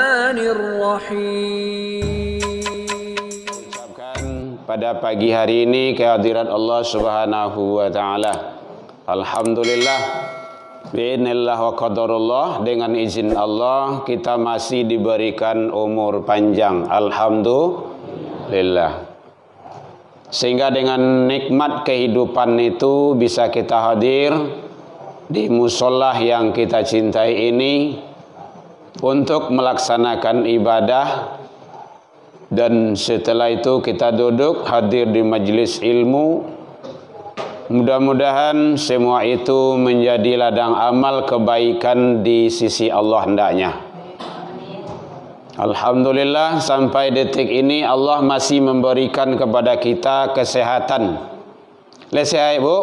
Bismillahirrahmanirrahim. Ucapkan pada pagi hari ini kehadirat Allah Subhanahu wa taala. Alhamdulillah bi'idznillah wa qadarullah, dengan izin Allah kita masih diberikan umur panjang. Alhamdulillah. Sehingga dengan nikmat kehidupan itu bisa kita hadir di musola yang kita cintai ini untuk melaksanakan ibadah, dan setelah itu kita duduk hadir di majelis ilmu. Mudah-mudahan semua itu menjadi ladang amal kebaikan di sisi Allah hendaknya. Alhamdulillah sampai detik ini Allah masih memberikan kepada kita kesehatan. Sehat Bu?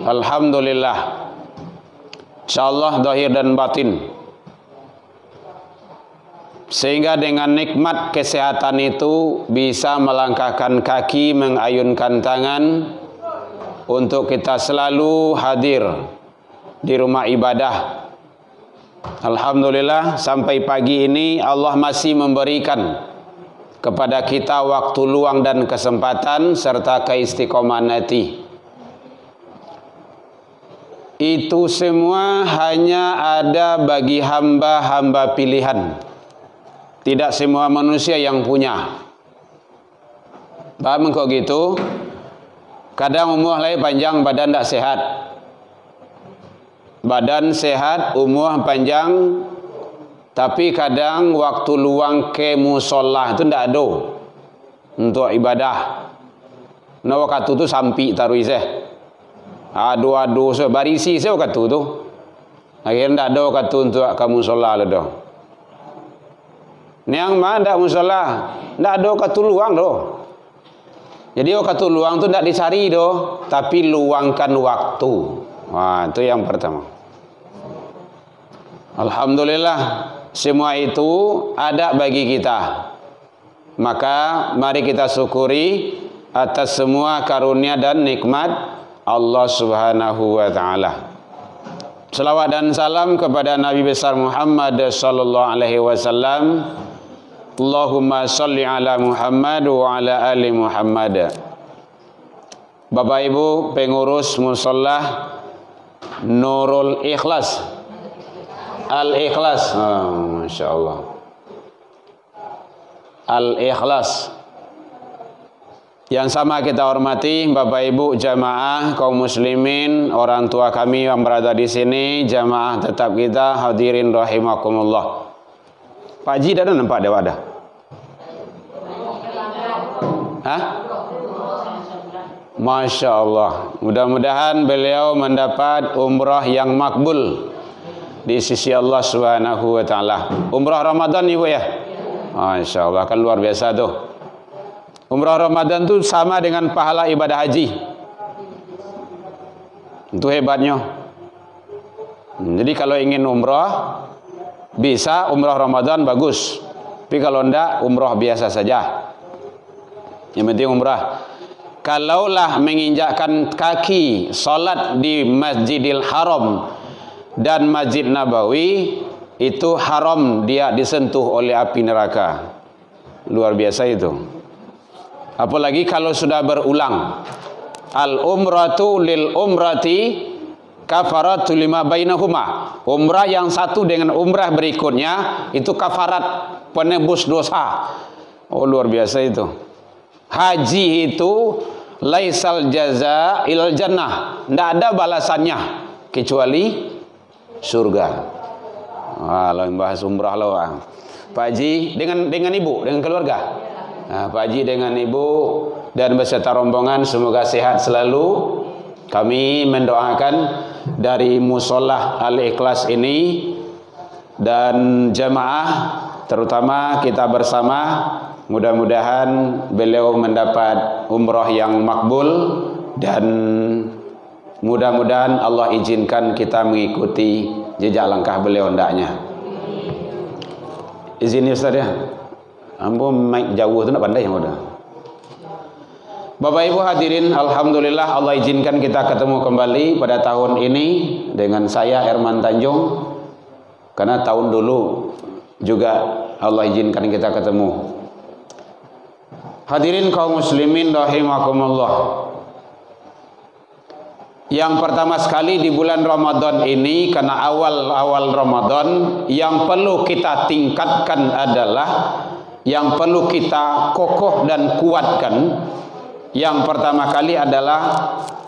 Alhamdulillah. InsyaAllah zahir dan batin. Sehingga dengan nikmat kesehatan itu bisa melangkahkan kaki, mengayunkan tangan untuk kita selalu hadir di rumah ibadah. Alhamdulillah sampai pagi ini Allah masih memberikan kepada kita waktu luang dan kesempatan serta keistiqomahan hati. Itu semua hanya ada bagi hamba-hamba pilihan. Tidak semua manusia yang punya. Paham kok gitu? Kadang umur lagi panjang, badan tak sehat. Badan sehat, umur panjang, tapi kadang waktu luang ke musola itu tak ada untuk ibadah. Nah waktu itu sampai taruh iseh. Adu-adu so barisi saya waktu itu. Akhirnya tak ada waktu untuk ke musola lah dah. Yang mana tak musola, tak ada waktu luang doh. Jadi waktu luang tu tidak dicari doh, tapi luangkan waktu. Wah, itu yang pertama. Alhamdulillah, semua itu ada bagi kita. Maka mari kita syukuri atas semua karunia dan nikmat Allah Subhanahu wa taala. Selawat dan salam kepada Nabi besar Muhammad sallallahu alaihi wasallam. Allahumma salli ala Muhammad wa ala ali Muhammad. Bapak Ibu pengurus musola Nurul Ikhlas, Al-Ikhlas, Masya Allah, Al-Ikhlas. Yang sama kita hormati Bapak Ibu jamaah kaum muslimin, orang tua kami yang berada di sini, jamaah tetap kita hadirin rahimakumullah. Pak Haji dah nampak dia ada? Hah? Masya Allah. Mudah-mudahan beliau mendapat umrah yang makbul di sisi Allah Subhanahu wa taala. Umrah Ramadan Ibu ya? Masya Allah, kan luar biasa tuh. Umrah Ramadan tuh sama dengan pahala ibadah haji. Itu hebatnya. Jadi kalau ingin umrah bisa umrah Ramadan bagus. Tapi kalau enggak umrah biasa saja. Yang penting umrah. Kalaulah menginjakkan kaki salat di Masjidil Haram dan Masjid Nabawi, itu haram dia disentuh oleh api neraka. Luar biasa itu. Apalagi kalau sudah berulang. Al umratu lil umrati kafaratu lima bainahuma. Umrah yang satu dengan umrah berikutnya itu kafarat, penebus dosa. Oh luar biasa itu. Haji itu laisal jaza ilal jannah. Tidak ada balasannya kecuali surga. Kalau bahas umrah lah. Pak Haji dengan ibu, dengan keluarga. Nah, Pak Haji dengan ibu dan beserta rombongan semoga sehat selalu. Kami mendoakan dari musola Al-Ikhlas ini dan jamaah terutama kita bersama, mudah-mudahan beliau mendapat umrah yang makbul dan mudah-mudahan Allah izinkan kita mengikuti jejak langkah beliau hendaknya. Izin Ustaz ya. Ampun mic jauh tu nak pandai yang udah. Bapak Ibu hadirin, alhamdulillah Allah izinkan kita ketemu kembali pada tahun ini dengan saya Herman Tanjung. Karena tahun dulu juga Allah izinkan kita ketemu. Hadirin kaum muslimin rahimakumullah. Yang pertama sekali di bulan Ramadan ini, karena awal-awal Ramadan, yang perlu kita tingkatkan adalah, yang perlu kita kokoh dan kuatkan, yang pertama kali adalah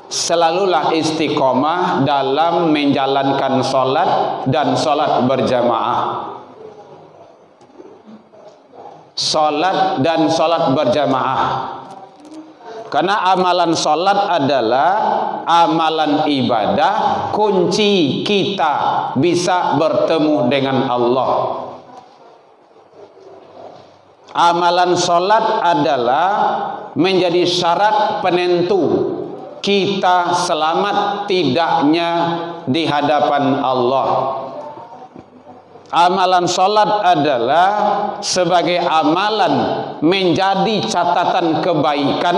selalulah istiqomah dalam menjalankan sholat dan sholat berjamaah. Sholat dan sholat berjamaah. Karena amalan sholat adalah amalan ibadah, kunci kita bisa bertemu dengan Allah. Amalan sholat adalah menjadi syarat penentu kita selamat tidaknya di hadapan Allah. Amalan sholat adalah sebagai amalan menjadi catatan kebaikan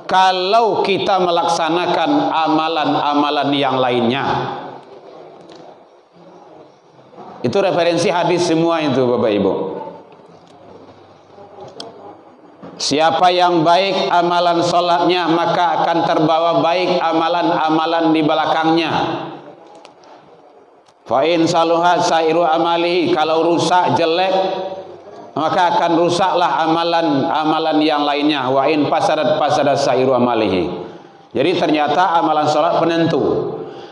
kalau kita melaksanakan amalan-amalan yang lainnya. Itu referensi hadis semua itu Bapak Ibu. Siapa yang baik amalan sholatnya, maka akan terbawa baik amalan-amalan di belakangnya. Fa'in saluhat sairu amalihi, kalau rusak jelek maka akan rusaklah amalan-amalan yang lainnya. Wa in fasadat sairu amalihi. Jadi ternyata amalan sholat penentu.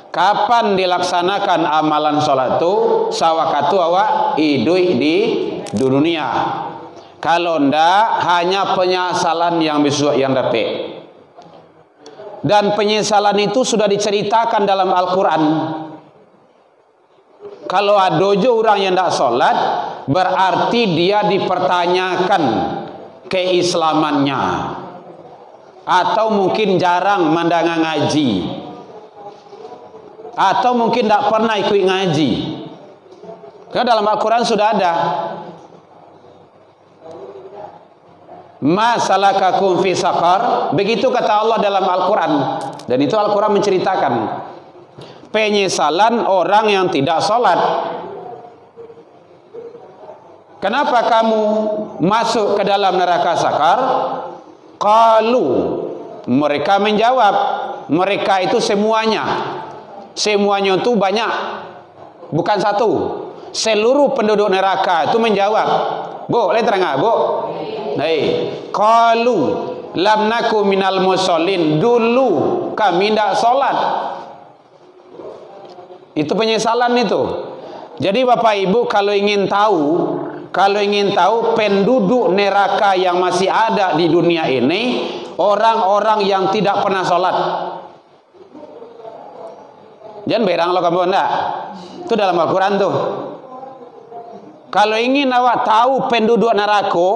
Kapan dilaksanakan amalan sholat itu? Sawakatu awak idui di dunia. Kalau ndak, hanya penyesalan yang besok yang dapat. Dan penyesalan itu sudah diceritakan dalam Al-Quran. Kalau ada orang yang tidak sholat, berarti dia dipertanyakan keislamannya, atau mungkin jarang mendengar ngaji, atau mungkin tidak pernah ikut ngaji. Karena dalam Al-Quran sudah ada, ma salakakum fi saqar, begitu kata Allah dalam Al-Quran. Dan itu Al-Quran menceritakan penyesalan orang yang tidak sholat. Kenapa kamu masuk ke dalam neraka sakar? Qalu, mereka menjawab, mereka itu semuanya itu banyak, bukan satu. Seluruh penduduk neraka itu menjawab. Bu, boleh terang Bu? Baik. Qalu lam naku minal musallin, dulu kami tidak sholat. Itu penyesalan itu. Jadi Bapak Ibu kalau ingin tahu penduduk neraka yang masih ada di dunia ini, orang-orang yang tidak pernah sholat. Jangan berang lo kamu enggak. Itu dalam Al-Quran tuh. Kalau ingin awak tahu penduduk neraka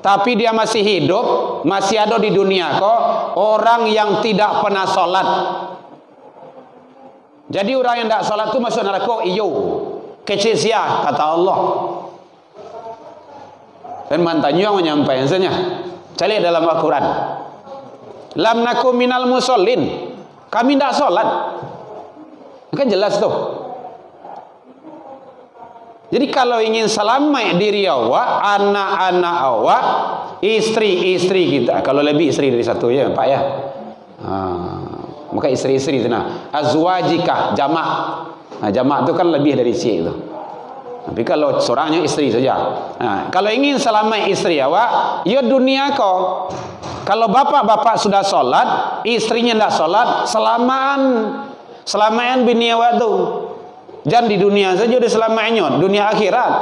tapi dia masih hidup, masih ada di dunia kok, orang yang tidak pernah sholat. Jadi orang yang tidak sholat itu masuk neraka, iyo kecil sia kata Allah. Dan mantannya yang menyampaikannya, cari dalam Al-Quran, lam nakum minal musallin, kami tidak sholat. Kan jelas tuh. Jadi kalau ingin selamat diri awak, anak-anak awak, istri-istri kita, kalau lebih istri dari satu ya Pak ya, maka istri-istri itu nah azwajika jamak. Nah, jamak itu kan lebih dari si itu. Tapi kalau seorangnya istri saja. Nah, kalau ingin selamat istri awak, ya dunia kau. Kalau bapak-bapak sudah sholat, istrinya tidak sholat, selamaan bini awak tu. Jangan di dunia saja udah selamanya, dunia akhirat.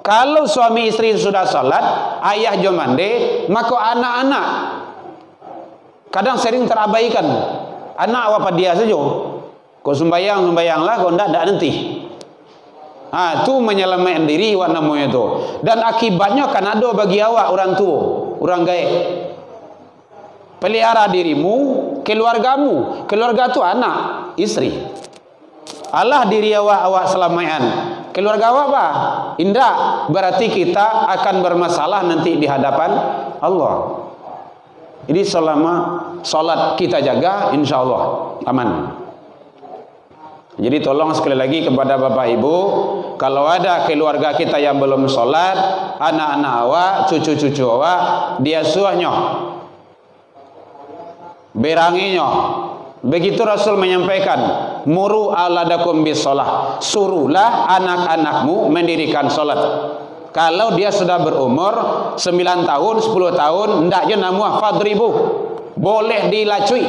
Kalau suami istri sudah sholat, ayah jomande, maka anak-anak kadang sering terabaikan. Anak apa dia saja. Kau sembayang lah, kau tidak nanti. Itu menyelamatkan diri awak namanya itu. Dan akibatnya kan ada bagi awak orang tua, orang gaib. Pelihara dirimu, keluargamu. Keluarga itu anak, istri. Allah diri awak selamatan. Keluarga awak apa? Indah. Berarti kita akan bermasalah nanti di hadapan Allah. Jadi selama sholat kita jaga, insya Allah aman. Jadi tolong sekali lagi kepada Bapak Ibu, kalau ada keluarga kita yang belum sholat, anak-anak awak, cucu-cucu awak, dia suahnya, beranginya. Begitu Rasul menyampaikan, muru aladakum bis sholah, suruhlah anak-anakmu mendirikan sholat. Kalau dia sudah berumur 9 tahun, 10 tahun, hendaknya namuah fadribu, boleh dilacui,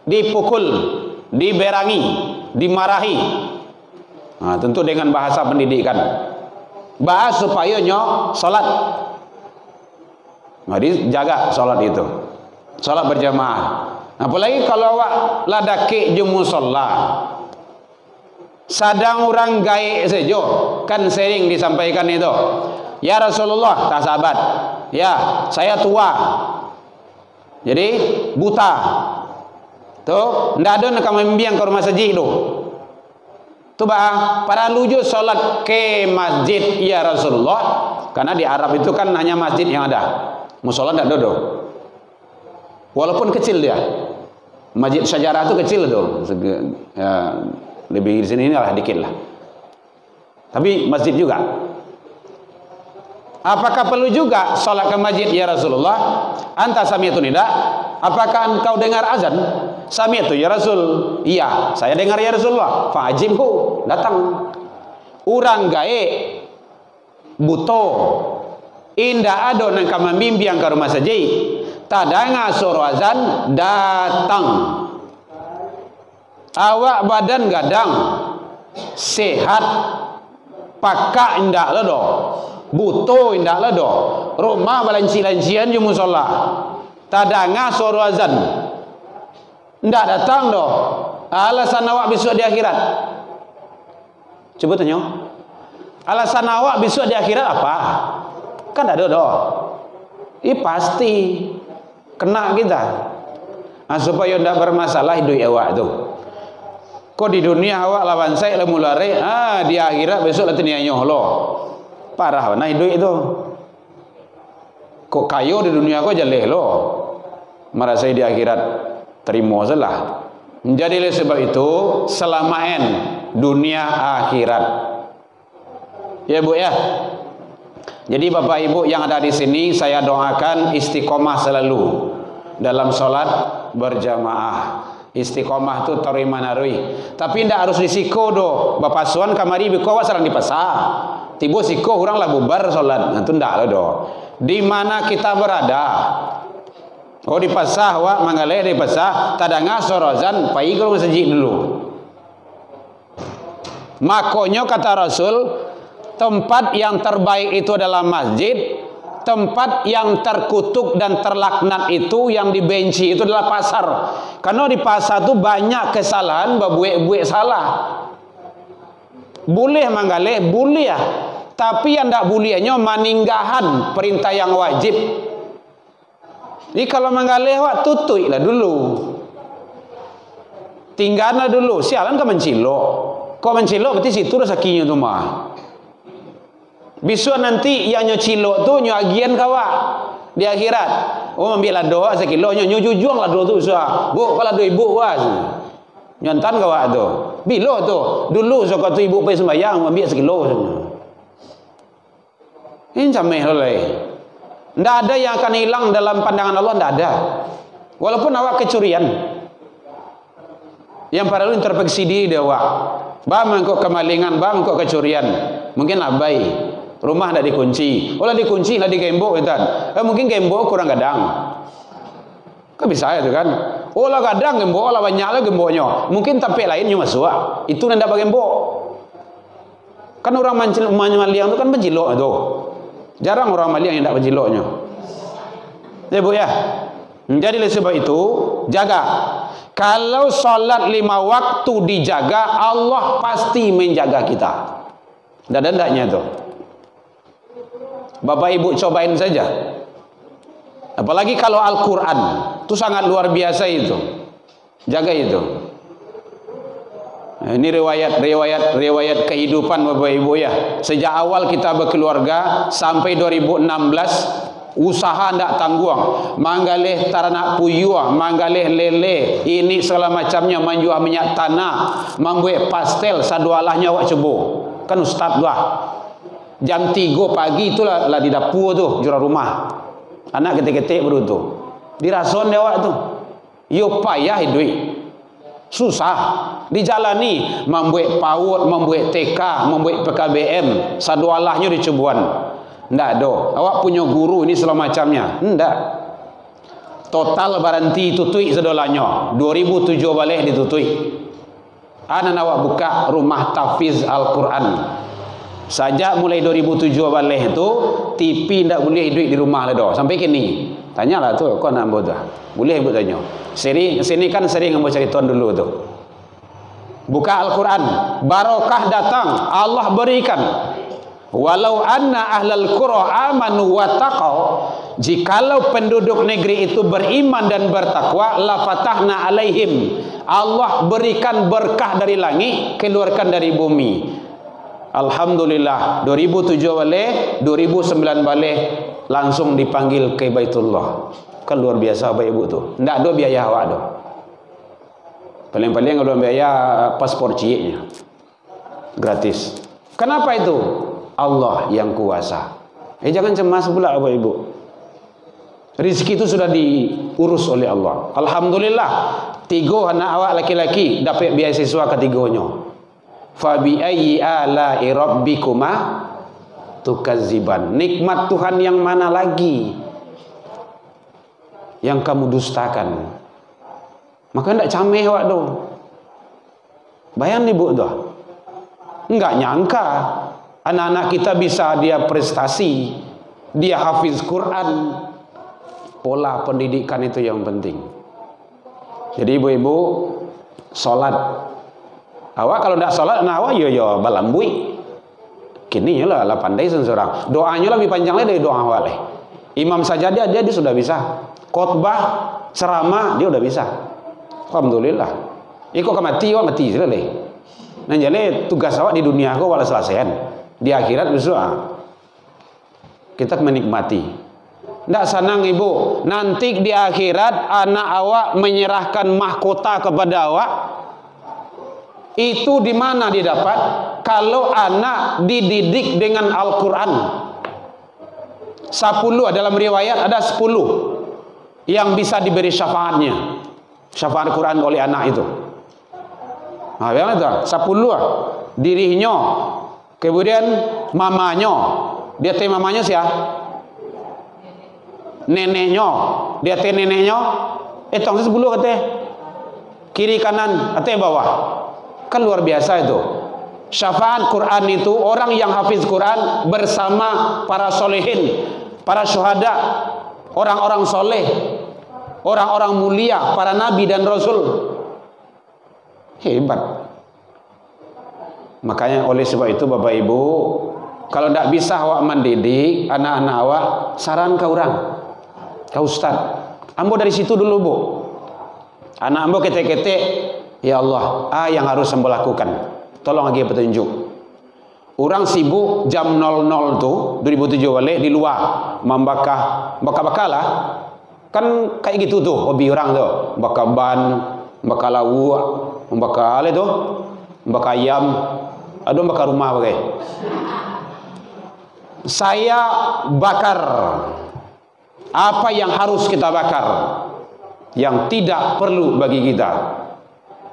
dipukul, diberangi, dimarahi. Nah, tentu dengan bahasa pendidikan. Bahas supaya nyo salat. Mari jaga salat itu. Salat berjamaah. Apalagi kalau awak ladaki je musalla. Sadang orang gaik saja, kan sering disampaikan itu. Ya Rasulullah, tak sahabat. Ya, saya tua. Jadi buta. Tuh, ndak ada nak membiang ke rumah masjid tu. Tu bah, para luju solat ke masjid ya Rasulullah. Karena di Arab itu kan hanya masjid yang ada. Musola ndak ada. Walaupun kecil dia. Masjid sejarah itu kecil tuh. Ya, lebih di sini lah dikit lah. Tapi masjid juga. Apakah perlu juga solat ke masjid ya Rasulullah? Anta sami'tu nida? Apakah engkau dengar azan? Sami'tu ya Rasul. Iya, saya dengar ya Rasulullah. Fa'ajibhu, datang. Urang gaek buto. Indah ada nang kamamimbiang ke rumah saja. Tadanga suruh azan datang. Awak badan gadang, sehat, pakak indak ledo, buto indak ledo, rumah balanci-lancian je musola. Tadanga suruh azan, ndak datang doh. Alasan awak besok di akhirat. Coba tanya. Alasan awak besok di akhirat apa? Kan ada doh. Pasti kena kita. Supaya ndak bermasalah hidup awak tu. Kok di dunia awak lawan saya mulare, di akhirat besok latih nyoh lo. Parah mana hidup itu. Kok kayo di dunia kok jaleh lo. Merasa di akhirat terima salah. Jadi oleh sebab itu selamaen dunia akhirat. Ya Bu ya. Jadi Bapak Ibu yang ada di sini, saya doakan istiqomah selalu dalam sholat berjamaah. Istiqomah tu terima narui. Tapi tidak harus disiko do. Bapak suan kamari bikowa sarang di pasar. Tiba siko orang lah bubar sholat. Itu tidak lah do. Di mana kita berada? Oh di pasar, wak mangaleh di pasar. Tadanga sorozan, pai kalau masjid dulu. Makonyo kata Rasul, tempat yang terbaik itu adalah masjid. Tempat yang terkutuk dan terlaknat itu, yang dibenci itu adalah pasar. Karena di pasar itu banyak kesalahan, babuek-buek salah. Boleh manggaleh, boleh ya. Tapi yang tidak bolehnya maninggahan perintah yang wajib. Jadi kalau manggaleh wak tutui lah dulu. Tinggallah dulu. Sialan kau mencilok. Kau mencilok berarti situ rezekinya tu mah. Besok nanti yang nyocilok tu nyagian kawak di akhirat. Oh ambil lah doa sekilo nyujung lah doa tu sah. Bu kalau doa ibu was. Nyontan kawak tu. Bilo tu. Dulu sok tu ibu pergi sembahyang ambil sekilo saja. Ini cameh loleh. Tidak ada yang akan hilang dalam pandangan Allah, tidak ada. Walaupun awak kecurian. Yang perlu introspeksi diri dia awak. Bang engkau kemalingan, bang engkau kecurian. Mungkin abai. Rumah tidak dikunci. Olah dikunci lah digembok kan. Mungkin gembok kurang gadang. Kan bisa ya tu kan. Olah gadang gembok, olah banyak lah gemboknya. Mungkin tampil lainnya masuk. Itu nanda bagi gembok. Kan orang maliang tu kan menjilok tu. Jarang orang maliang yang tak menjiloknya. Ya Bu ya. Jadi oleh sebab itu jaga. Kalau solat 5 waktu dijaga, Allah pasti menjaga kita. Dan hendaknya tu. Bapak Ibu cobain saja. Apalagi kalau Al-Quran, itu sangat luar biasa itu. Jaga itu. Nah, ini riwayat kehidupan Bapak Ibu ya. Sejak awal kita berkeluarga sampai 2016, usaha ndak tangguang. Manggaleh taranak puyuah, manggaleh lele, ini segala macamnya, menjual minyak tanah, membuat pastel, sadualahnya awak cebu. Kan ustaz lah. Jam 3 pagi itulah lah di dapur tuh, jurang rumah. Anak ketik-ketik baru tuh. Dirason dia awak tuh. Yo payah duit. Susah dijalani, membuat PAUD, membuat TK, membuat PKBM, sadualahnya dicubuan. Ndak do. Awak punya guru ini segala macamnya. Ndak. Total baranti tutui sedolanya 2007 balik ditutui. Anak awak buka rumah tahfiz Al-Quran. Saja mulai 2007 balik itu TV ndak boleh duit di rumah lah do. Sampai kini. Tanyalah tu kau nak ambil tu. Boleh ibu tanya. Sini kan sering ambil cari tuan dulu tu. Buka Al-Quran, barokah datang, Allah berikan. Walau anna ahlal qura amanu wa taqaw, jikalau penduduk negeri itu beriman dan bertakwa, la fatahna alaihim, Allah berikan berkah dari langit, keluarkan dari bumi. Alhamdulillah 2007 balik, 2009 balik langsung dipanggil ke Baitullah. Kan luar biasa Bapak Ibu tu. Ndak ada biaya awak tu. Paling-paling kalau biaya paspor ciknya. Gratis. Kenapa itu? Allah yang kuasa. Jangan cemas pula Bapak Ibu. Rizki itu sudah diurus oleh Allah. Alhamdulillah 3 anak awak laki-laki dapat beasiswa ketiganya. Fa bi ayyi ala'i rabbikuma tukazziban. Nikmat Tuhan yang mana lagi yang kamu dustakan? Maka tidak cameh awak tu. Bayang ni bu tu. Enggak nyangka anak-anak kita bisa dia prestasi, dia hafiz Quran. Pola pendidikan itu yang penting. Jadi ibu-ibu solat. Awak kalau tidak solat, nah awak yo balambui. Kini lah pandai seseorang. Doanya lebih panjang lagi dari doa awak leh. Imam saja dia sudah bisa. Khotbah, ceramah dia udah bisa. Alhamdulillah. Iko mati sudah leh. Nah jadi tugas awak di dunia aku wala selesaian. Di akhirat besok kita menikmati. Tidak senang ibu. Nanti di akhirat anak awak menyerahkan mahkota kepada awak. Itu di mana didapat? Kalau anak dididik dengan Al-Quran. 10 dalam riwayat ada 10 yang bisa diberi syafaatnya. Syafaat Quran oleh anak itu. Nah, yang itu 10 dirinya, kemudian mamanya. Dia teh mamanya siapa? Neneknya. Dia teh neneknya. Tong 10 kata. Kiri kanan atau bawah. Kan luar biasa itu. Syafaat Quran itu orang yang hafiz Quran bersama para solehin, para syuhada, orang-orang soleh, orang-orang mulia, para nabi dan rasul. Hebat. Makanya oleh sebab itu Bapak Ibu, kalau tidak bisa awak mendidik anak-anak awak, saran ke orang, ke ustaz. Ambo dari situ dulu bu. Anak ambo ketek-ketek, ya Allah, yang harus ambo lakukan. Tolong lagi petunjuk. Orang sibuk jam 00 tu 2007 balik di luar membakar lah. Kan kayak gitu tuh hobi orang tuh. Bakar ban, bakar lauk, membakar apa tu? Bakar ayam, ada bakar rumah pakai. Saya bakar apa yang harus kita bakar, yang tidak perlu bagi kita,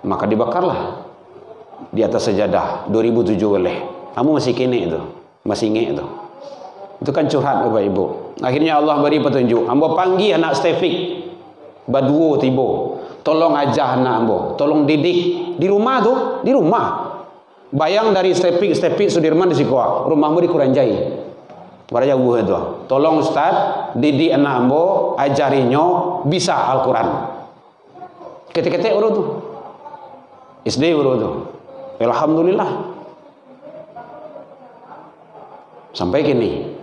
maka dibakarlah di atas sajadah 2007 oleh. Kamu masih kini itu, masih ingat itu. Itu kan curhat Bapak Ibu. Akhirnya Allah beri petunjuk. Ambo panggil anak Stefik, Baduo tibo. Tolong ajar anak ambo, tolong didik di rumah tuh, di rumah. Bayang dari Stefik Sudirman di Sikoa, rumahmu di Kuranjai. Warga jauh itu. Tolong Ustaz, didik anak ambo, ajarinya bisa Al-Quran. Ketik-ketik urut tuh. SD urut tuh. Alhamdulillah. Sampai kini.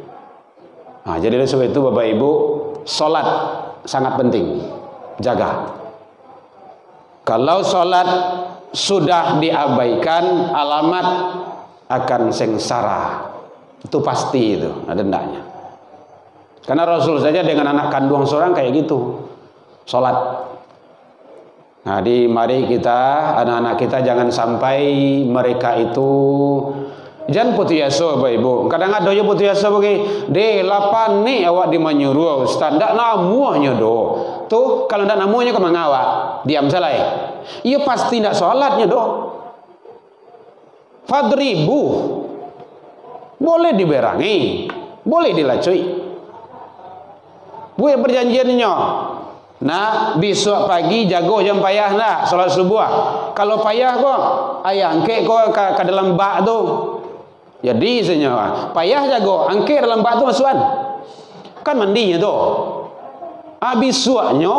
Nah, jadi oleh sebab itu Bapak Ibu, salat sangat penting. Jaga. Kalau salat sudah diabaikan, alamat akan sengsara. Itu pasti itu, ada ndaknya. Karena Rasul saja dengan anak kandung seorang kayak gitu. Salat. Nah, mari kita, anak-anak kita jangan sampai mereka itu Jangan putus asa Bapak Ibu. Kadang ada je putus asa bagi. De lapan ni awak di menyuruh ustaz. Ndak namuahnya do. Tu kalau ndak namuahnya ke mangawak? Diam salai. Ia pasti ndak salatnya do. Fadribu. Boleh diberangi, boleh dilacui. Buat perjanjiannya. Nah, besok pagi jago jam payah nak salat subuh. Kalau payah kok ayah angke kok ke dalam bak tu. Jadi sebenarnya payah jago, angke dalam bak tu masukan. Kan mandinya tu. Habis suaknya,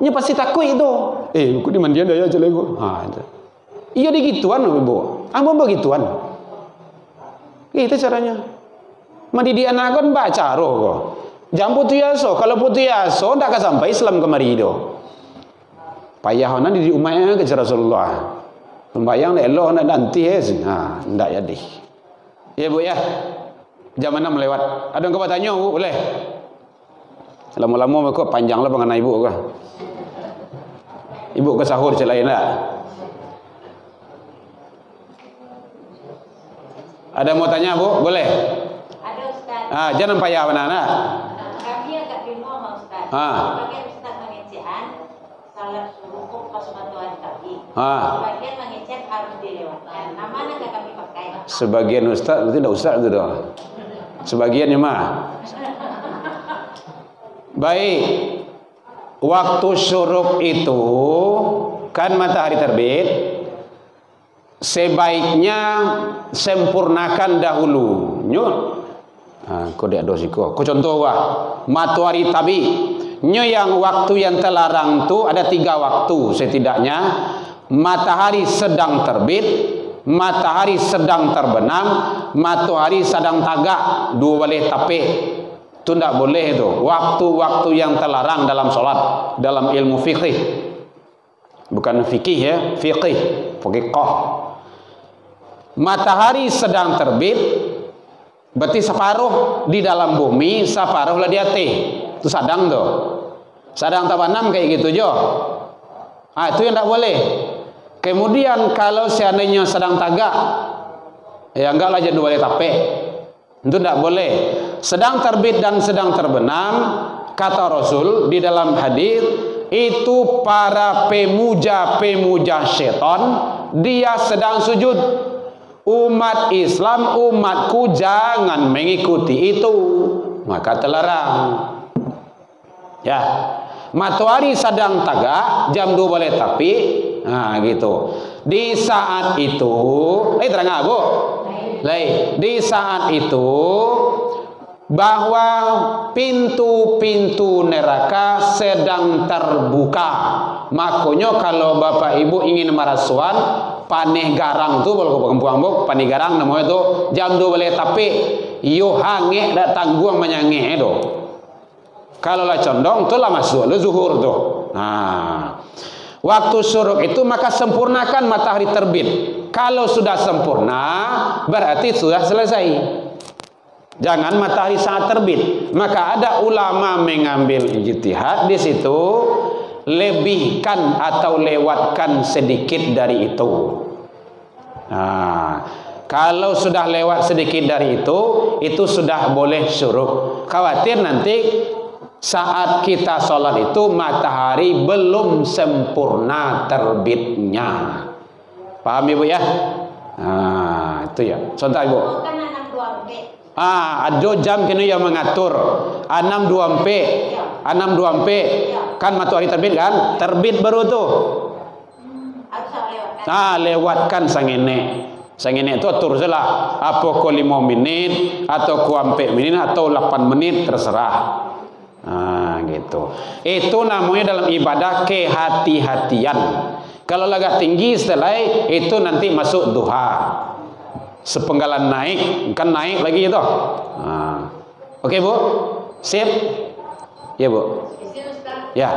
nya pasti takut itu. Aku di mandian dah ya jelek aku. Iya digituan Ibu. Amba begituan. Itu caranya. Mandi di anak kan baca roh kok. Jangan putus asa. Kalau putus asa ndak akan sampai Islam kemari itu. Payahna di umatnya ke Rasulullah. Sembayang elok nak nanti ndak jadi. Ya Bu ya. Jam 6 lewat. Ada yang kau tanya Bu, boleh? Lama-lama kok panjanglah pengenai ibu kah. Ibu ke sahur selain tak? Ada mau tanya Bu? Boleh? Ada Ustaz. Jangan payah anak-anak. Kami agak bingung sama Ustaz. Sebagian Ustaz mengecehan salat subuh pas matahari tadi. Sebagian mengecek harus dilewatkan. Nah, mana kami pakai? Sebagian Ustaz, berarti tidak Ustaz itu dah. Sebagiannya mah. Baik. Waktu syuruk itu kan matahari terbit. Sebaiknya sempurnakan dahulu. Kau dia dosiko. Kau contoh wah, matahari tabi. Yang waktu yang terlarang tu ada 3 waktu setidaknya. Matahari sedang terbit, matahari sedang terbenam, matahari sedang tagak. 2 boleh tapik. Itu tidak boleh itu. Waktu-waktu yang terlarang dalam solat, dalam ilmu fikih. Bukan fikih ya, fikih, fiqh. Matahari sedang terbit, berarti separuh di dalam bumi, separuh lah di atas. Itu sadang tu. Sadang tabanam kayak gitu jo. Itu yang tak boleh. Kemudian kalau seandainya sedang tagak, ya enggaklah jadi boleh tapek. Itu tidak boleh. Sedang terbit dan sedang terbenam, kata Rasul di dalam hadis, itu para pemuja-pemuja syaitan, dia sedang sujud. Umat Islam, umatku jangan mengikuti itu, maka terlarang. Ya, matahari sedang tagak, jam 2 boleh tapi, gitu. Di saat itu, terang Bu. Di saat itu bahwa pintu-pintu neraka sedang terbuka. Makanya kalau Bapak Ibu ingin merasuan paneh garang tu kalau kampung paneh garang namanya tu jam 2 boleh tapi yo hange dak tangguang menyange itu. Kalau lah condong tu lah masuk le zuhur tu. Waktu syuruk itu maka sempurnakan matahari terbit. Kalau sudah sempurna berarti sudah selesai. Jangan matahari saat terbit. Maka ada ulama mengambil ijtihad di situ, lebihkan atau lewatkan sedikit dari itu. Kalau sudah lewat sedikit dari itu sudah boleh syuruk. Khawatir nanti saat kita sholat itu matahari belum sempurna terbitnya. Paham Ibu ya? Itu ya. Contoh Ibu. Ada jam kini yang mengatur 6.24 kan matahari terbit kan? Terbit baru tu. Lewatkan sangene. Sangene itu atur salah. Apa ko 5 menit atau ko 4 menit atau 8 menit terserah. Gitu. Itu namanya dalam ibadah kehati-hatian. Kalau agak tinggi setelah itu nanti masuk duha. Sepenggalan naik, kan naik lagi itu. Oke Bu, sip. Ya Bu. Ya.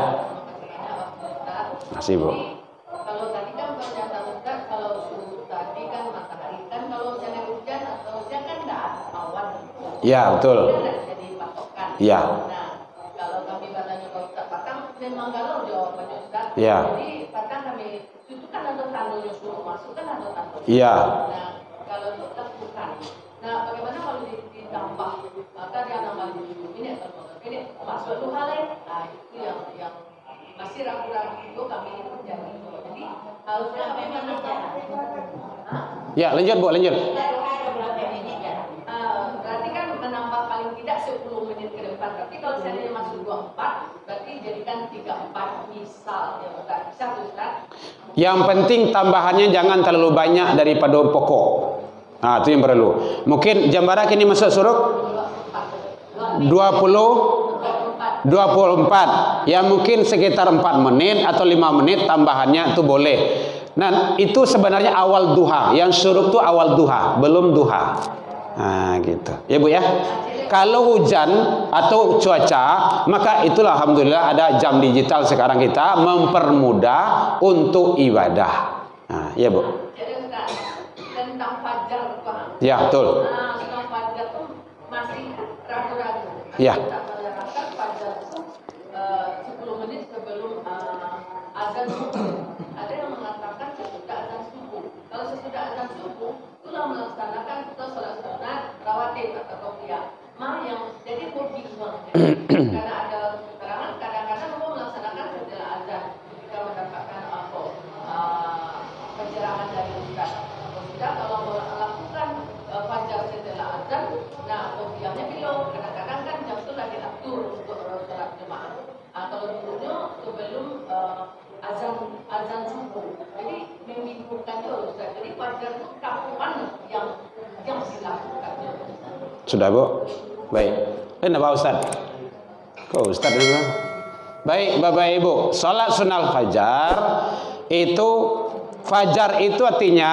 Masih Bu. Kalau tadi kan pernyataan Ustaz, kalau subuh tadi kan matahari kan kalau misalnya hujan atau hujan kan enggak awan. Ya betul. Jadi patokan. Ya. Nah, kalau kami katanya kalau Ustaz Patang memang galau jawabannya Ustaz. Ya. Jadi Patang kami itu kan ada tandanya suruh masuk kan ada tandanya. Iya. Nah, kalau Ustaz bukan. berapa menit jarak? Ya, lanjut Bu, lanjut. Berarti kan menambah paling tidak 10 menit ke depan. Tapi kalau seandainya masuk 24, berarti jadikan 34 misal ya Ustaz. Bisa Ustaz? Yang penting tambahannya jangan terlalu banyak daripada pokok. Nah, itu yang perlu. Mungkin jam berapa ini masuk suruk? 24. Ya mungkin sekitar 4 menit atau 5 menit tambahannya itu boleh. Nah, itu sebenarnya awal duha. Yang syuruk itu awal duha, belum duha. Nah, gitu. Ya Bu ya. Kalau hujan atau cuaca, maka itulah alhamdulillah ada jam digital sekarang kita mempermudah untuk ibadah. Nah, ya Bu. Jadi Ustaz, tentang fajar Pak. Ya, betul. Tentang fajar itu masih ragu-ragu. Ya. Kita mengatakan fajar itu 10 menit sebelum azan subuh. Ada yang mengatakan sesudah azan subuh. Kalau sesudah azan subuh, itulah melaksanakan kita sholat sunat rawatib atau qobliyah. Yang jadi bingung karena ada keterangan kadang-kadang mau melaksanakan setelah azan ketika mendapatkan pencerahan dari Ustaz. Sudah kalau melakukan fajar setelah azan, nah qobliyahnya belum. Kadang-kadang kan jam itu lagi atur untuk sholat jemaah. Kalau dulunya sebelum azan subuh. Jadi membingungkan juga Ustaz. Jadi fajar itu kapan yang dilakukannya? Sudah Bu? Baik. Kenapa Ustaz? Kok Ustaz ini? Baik Bapak Ibu, salat sunnah fajar itu artinya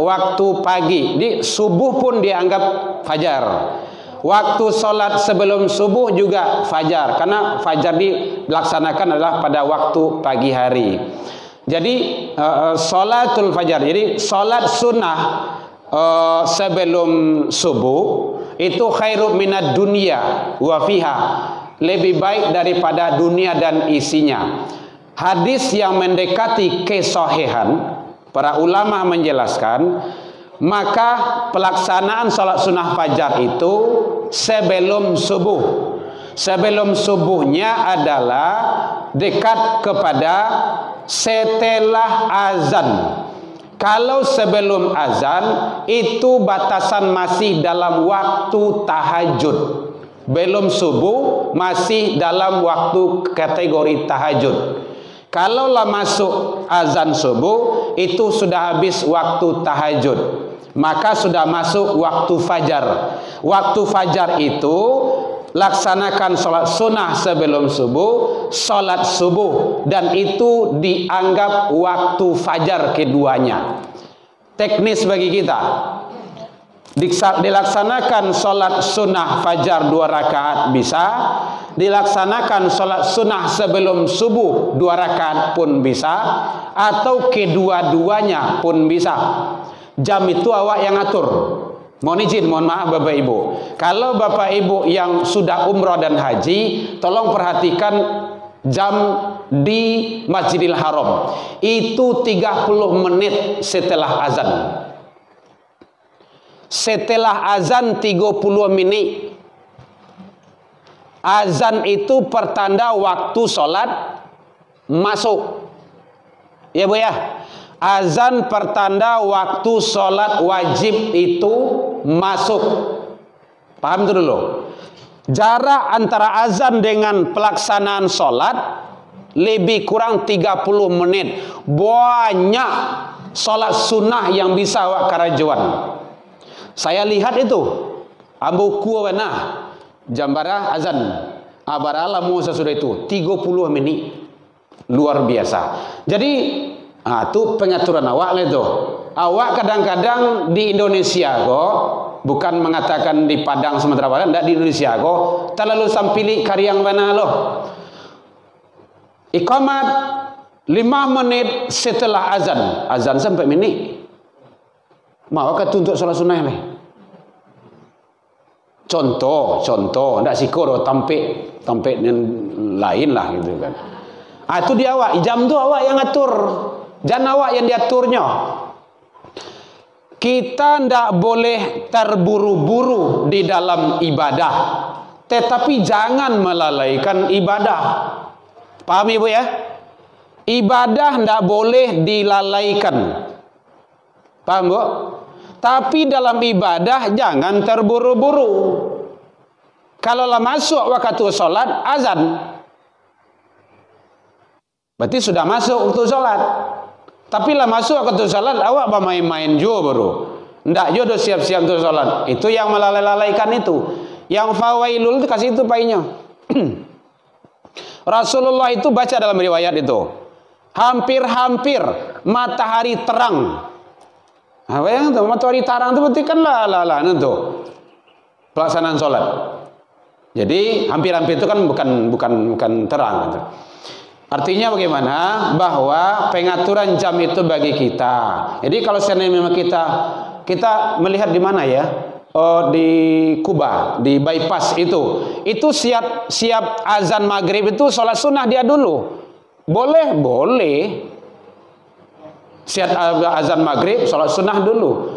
waktu pagi. Di subuh pun dianggap fajar. Waktu salat sebelum subuh juga fajar, karena fajar dilaksanakan adalah pada waktu pagi hari. Jadi salatul fajar. Jadi salat sunnah sebelum subuh itu khairu minad dunya wa fiha, lebih baik daripada dunia dan isinya. Hadis yang mendekati kesahihan, para ulama menjelaskan, maka pelaksanaan salat sunnah fajar itu sebelum subuh. Sebelum subuhnya adalah dekat kepada setelah azan. Kalau sebelum azan itu batasan masih dalam waktu tahajud. Belum subuh masih dalam waktu kategori tahajud. Kalaulah masuk azan subuh itu sudah habis waktu tahajud. Maka sudah masuk waktu fajar. Waktu fajar itu laksanakan sholat sunnah sebelum subuh, sholat subuh, dan itu dianggap waktu fajar keduanya. Teknis bagi kita, dilaksanakan sholat sunnah fajar 2 rakaat bisa, dilaksanakan sholat sunnah sebelum subuh 2 rakaat pun bisa, atau kedua-duanya pun bisa. Jam itu awak yang atur. Mohon izin, mohon maaf Bapak Ibu. Kalau Bapak Ibu yang sudah umrah dan haji, tolong perhatikan jam di Masjidil Haram. Itu 30 menit setelah azan. Setelah azan 30 menit. Azan itu pertanda waktu sholat masuk. Ya Bu ya. Azan pertanda waktu sholat wajib itu masuk. Paham itu dulu. Jarak antara azan dengan pelaksanaan sholat lebih kurang 30 menit. Banyak sholat sunnah yang bisa awak karajuan. Saya lihat itu ambu kuwana jambara azan abara lamu sesudah itu 30 menit. Luar biasa. Jadi itu pengaturan awak itu. Awak kadang-kadang di Indonesia kok, bukan mengatakan di Padang Sumatera Barat, tidak di Indonesia kok, terlalu sampili karyang mana loh. Iqamat 5 menit setelah azan. Azan sampai menit. Mau ke tuntut sholat sunnah nih. Contoh, tidak sikor tampik yang lain lah gitu kan. Itu dia awak, jam tu awak yang atur. Jangan awak yang diaturnya. Kita tidak boleh terburu-buru di dalam ibadah, tetapi jangan melalaikan ibadah. Paham Ibu ya? ibadah tidak boleh dilalaikan. Paham, Bu? Tapi dalam ibadah jangan terburu-buru. Kalau lah masuk waktu solat, azan, berarti sudah masuk waktu solat. Tapi lah masuk waktu solat, awak bermain-main juga baru. Ndak jodoh siap-siap untuk solat. Itu yang melalaikan itu. Yang fawailul itu kasih itu painya. Rasulullah itu baca dalam riwayat itu, hampir-hampir matahari terang. Apa yang itu? Matahari terang itu berarti kan itu pelaksanaan solat. Jadi hampir-hampir itu kan bukan terang gitu. Artinya bagaimana? Bahwa pengaturan jam itu bagi kita. Jadi kalau seandainya memang kita melihat di mana ya? Oh, di Kuba, di bypass itu siap azan maghrib itu sholat sunnah dia dulu. Boleh. Siap azan maghrib, sholat sunnah dulu.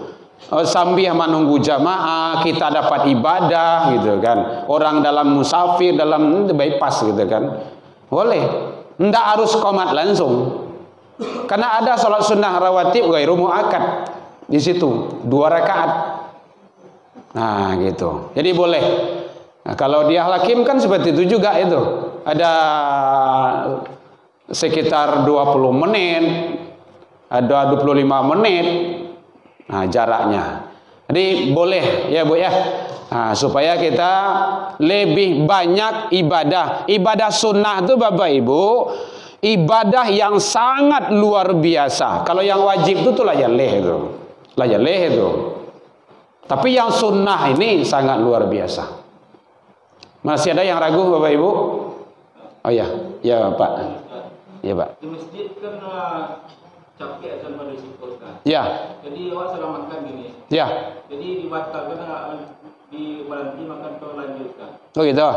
Sambil menunggu jamaah, kita dapat ibadah gitu kan. Orang dalam musafir, dalam bypass gitu kan. Boleh. Tidak harus qomat langsung. Karena ada sholat sunnah rawatib ghairu muakkad di situ 2 rakaat. Nah gitu. Jadi boleh. Nah, kalau dia hakim kan seperti itu juga itu. Ada sekitar 20 menit, ada 25 menit. Nah, jaraknya. Jadi boleh ya Bu ya. Nah, supaya kita lebih banyak ibadah. Ibadah sunnah itu Bapak Ibu, ibadah yang sangat luar biasa. Kalau yang wajib itu layaleh itu. Layaleh itu. Tapi yang sunnah ini sangat luar biasa. Masih ada yang ragu Bapak Ibu? Oh ya, ya Pak. Ya Pak. Di masjid kan capek azan pada disebutkan. Ya. Jadi awak selamatkan gini. Ya. Jadi dibatalkan berhenti makan atau lanjutkan. Oh gitu.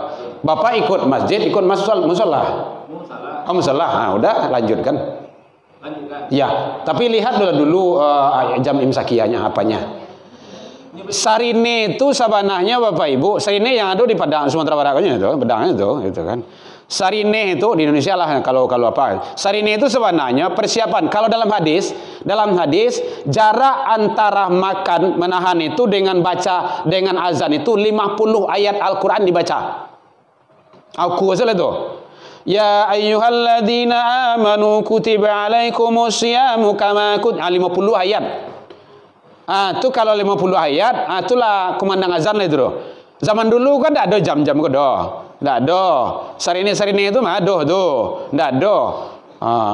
Bapak ikut masjid, ikut musola. Musalah. Oh musola. Nah, udah lanjutkan. Lanjutkan. Ya. Tapi lihat dulu jam imsakiyahnya apanya. Sarine itu sabanahnya Bapak Ibu, sarine yang ada di Padang Sumatera Barat itu, Padang itu kan. Sarine itu di Indonesia lah kalau apa. Sarine itu sebenarnya persiapan. Kalau dalam hadis jarak antara makan menahan itu dengan baca dengan azan itu 50 ayat Al-Qur'an dibaca. Aku asal itu. Ya ayyuhalladzina amanu kutiba alaikumusyamu kama 50 ayat. Itu kalau 50 ayat, itulah kumandang azan lah itu. Zaman dulu kan tidak ada jam-jam ke doh. Tidak ada. Sarine itu mah ada tuh. Tidak ada.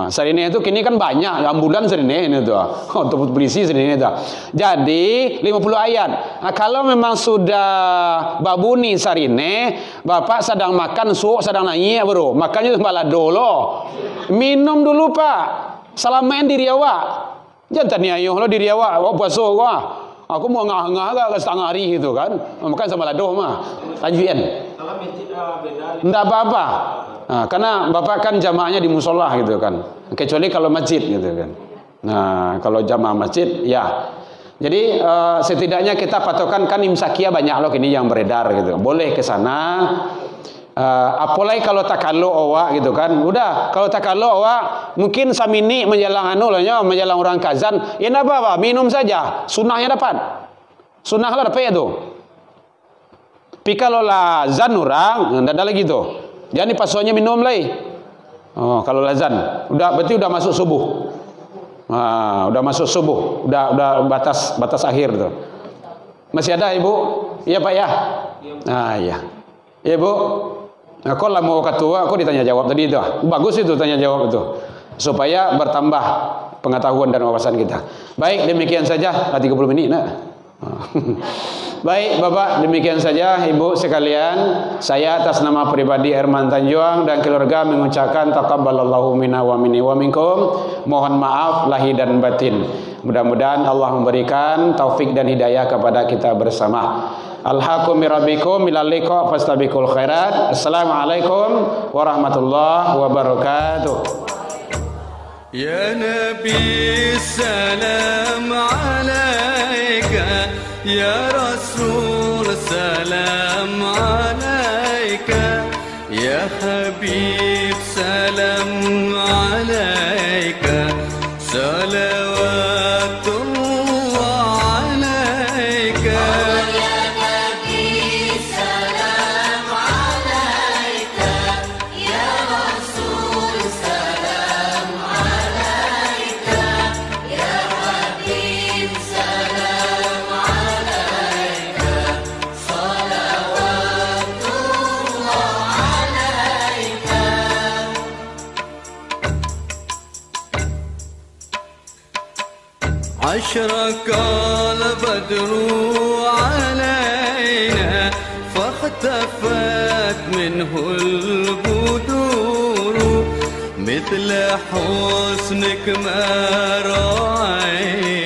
Sarine itu kini kan banyak. Ambulan sarine ini tuh. Untuk berisi sarine itu. Jadi 50 ayat. Nah, kalau memang sudah babuni sarine, Bapak sedang makan suuk sedang nanya bro. Makanya balado loh. Minum dulu Pak. Selamain diri awak. Jangan tanya yo lo diri awak puasa gua. Aku mau ngah-ngah ke setengah hari gitu kan. Makan sama ladoh mah. Lanjutin. Kalau masjid beda. Enggak apa-apa. Nah, karena Bapak kan jamaahnya di musola gitu kan. Kecuali kalau masjid gitu kan. Nah, kalau jamaah masjid ya. Jadi setidaknya kita patokan kan imsakiyah banyak loh ini yang beredar gitu. Boleh ke sana. Apalagi kalau takallu awak gitu kan. Udah, kalau takallu awak mungkin samini menjelang menjelang orang kazan, ya enggak apa-apa, minum saja. Sunnahnya dapat. Sunnah lah dapat itu. Tapi kalau lah azan orang, enggak ada lagi tuh. Jadi pasonya minum lagi. Oh, kalau azan, berarti udah masuk subuh. Udah masuk subuh, udah batas akhir tuh. Masih ada Ibu? Iya Pak ya? Iya. Iya Bu. Nah, kalau lah mau ketua, aku ditanya jawab tadi itu. Bagus itu tanya jawab itu. Supaya bertambah pengetahuan dan wawasan kita. Baik, demikian saja. 30 menit nak. Baik, Bapak, demikian saja Ibu sekalian. Saya atas nama pribadi Herman Tanjuang dan keluarga mengucapkan taqabbalallahu minna wa minni wa minkum. Mohon maaf lahir dan batin. Mudah-mudahan Allah memberikan taufik dan hidayah kepada kita bersama. Alhaqu mirabbikum milal liqa fastabiqul khairat. Assalamualaikum warahmatullahi wabarakatuh. Ya Nabi salam alaika, ya Rasul salam alaika, ya Habib salam alaika. أشرق البدر علينا فاختفت منه البدور مثل حسنك ما رأينا